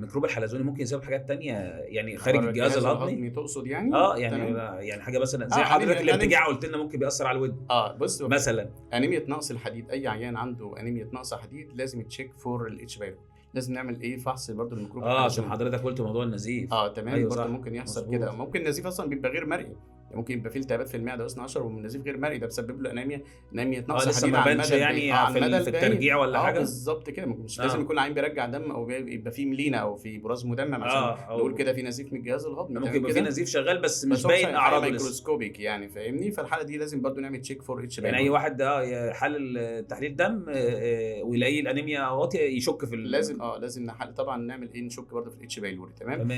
الميكروب الحلزوني ممكن يسبب حاجات تانية يعني خارج الجهاز الهضمي تقصد يعني؟ يعني يعني حاجه مثلا زي آه، حضرتك أنيميا- الارتجاع قلت لنا ممكن بيأثر على الودن بص مثلا. انيميا نقص الحديد، اي عيان عنده انيميا نقص حديد لازم يتشيك فور الاتش بايلوري، لازم نعمل ايه فحص برضو الميكروب عشان الحلزوني. حضرتك قلت موضوع النزيف. تمام. ايوه برضو صح، ممكن يحصل مظبوط. كده، ممكن النزيف اصلا بيبقى غير مرئي، يعني ممكن يبقى فيه التهابات في المعده اثناء عشر والنزيف غير مرئي، ده بسبب له انيميا نقص لسه حديد ما على بانش المدى يعني على المدى في البعيد. الترجيع ولا حاجه. بالظبط كده، مش لازم يكون العين بيرجع دم او يبقى فيه ملينه او في براز مدمم عشان أو نقول كده في نزيف من الجهاز الهضمي. ممكن يبقى في نزيف شغال بس مش هو باين اعراضه لسه مايكروسكوبيك يعني، فاهمني؟ فالحاله دي لازم برضو نعمل تشيك فور اتش يعني اي واحد حلل تحليل دم ويلاقي الانيميا واطيه يشك في لازم نحل طبعا، نعمل ايه، نشك برضو في الاتش بايلوري. تمام.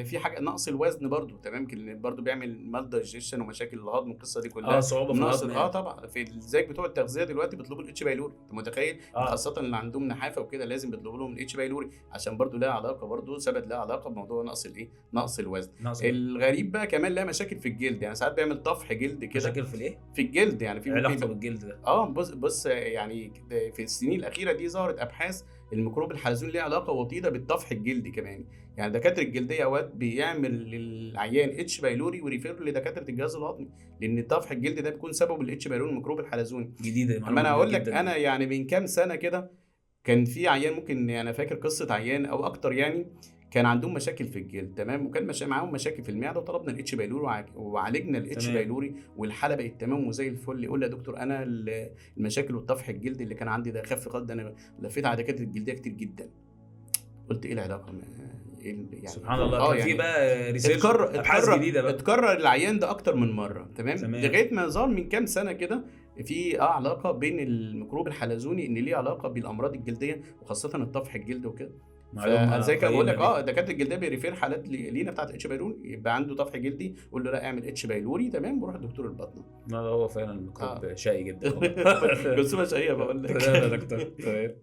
في حاجه نقص الوزن برضو، تمام، برضو بيعمل مال دايجيشن ومشاكل الهضم والقصه دي كلها. صعوبه في الهضم يعني. طبعا في زيك بتوع التغذيه دلوقتي بيطلبوا الاتش بايلوري، انت متخيل؟ خاصه اللي عندهم نحافه وكده لازم بيطلبوا لهم الاتش بايلوري عشان برضو لها علاقه، برضو ثبت لها علاقه بموضوع نقص الوزن. الغريب بقى كمان لها مشاكل في الجلد، يعني ساعات بيعمل طفح جلد كده. مشاكل في الايه؟ في الجلد، يعني في علاقه بالجلد ده. بص يعني في السنين الاخيره دي ظهرت ابحاث الميكروب الحلزوني ليه علاقه وطيده بالطفح الجلدي كمان، يعني دكاتره الجلديه اوقات بيعمل للعيان اتش بايلوري وريفير لدكاتره الجهاز الهضمي، لان الطفح الجلدي ده بيكون سبب الاتش بايلوري الميكروب الحلزوني. جديده. اما انا اقول لك انا يعني من كام سنه كده كان في عيان، ممكن يعني فاكر قصه عيان او اكتر يعني، كان عندهم مشاكل في الجلد، تمام، وكان معاهم مشاكل في المعده، وطلبنا الاتش بايلوري وعالجنا الاتش بايلوري والحاله بقت تمام وزي الفل. يقول لي يا دكتور انا المشاكل والطفح الجلدي اللي كان عندي ده خف خالص، ده انا لفيت على دكاتره الجلديه كتير جدا. قلت ايه العلاقه يعني سبحان الله. كان في بقى ريسيرش ابحاث جديده بقى اتكرر العيان ده اكتر من مره. تمام. لغايه ما ظهر من كام سنه كده في علاقه بين الميكروب الحلزوني، ان ليه علاقه بالامراض الجلديه وخاصه الطفح الجلد وكده. زي كده بقول لك دكاتره الجلديه بيريفير حالات لينا بتاعت اتش بايلوري، يبقى عنده طفح جلدي قول له لا اعمل اتش بايلوري، تمام، وروح لدكتور الباطنه. هو فعلا الميكروب شقي جدا. جسمه شقيه بقول لك. لا دكتور تمام.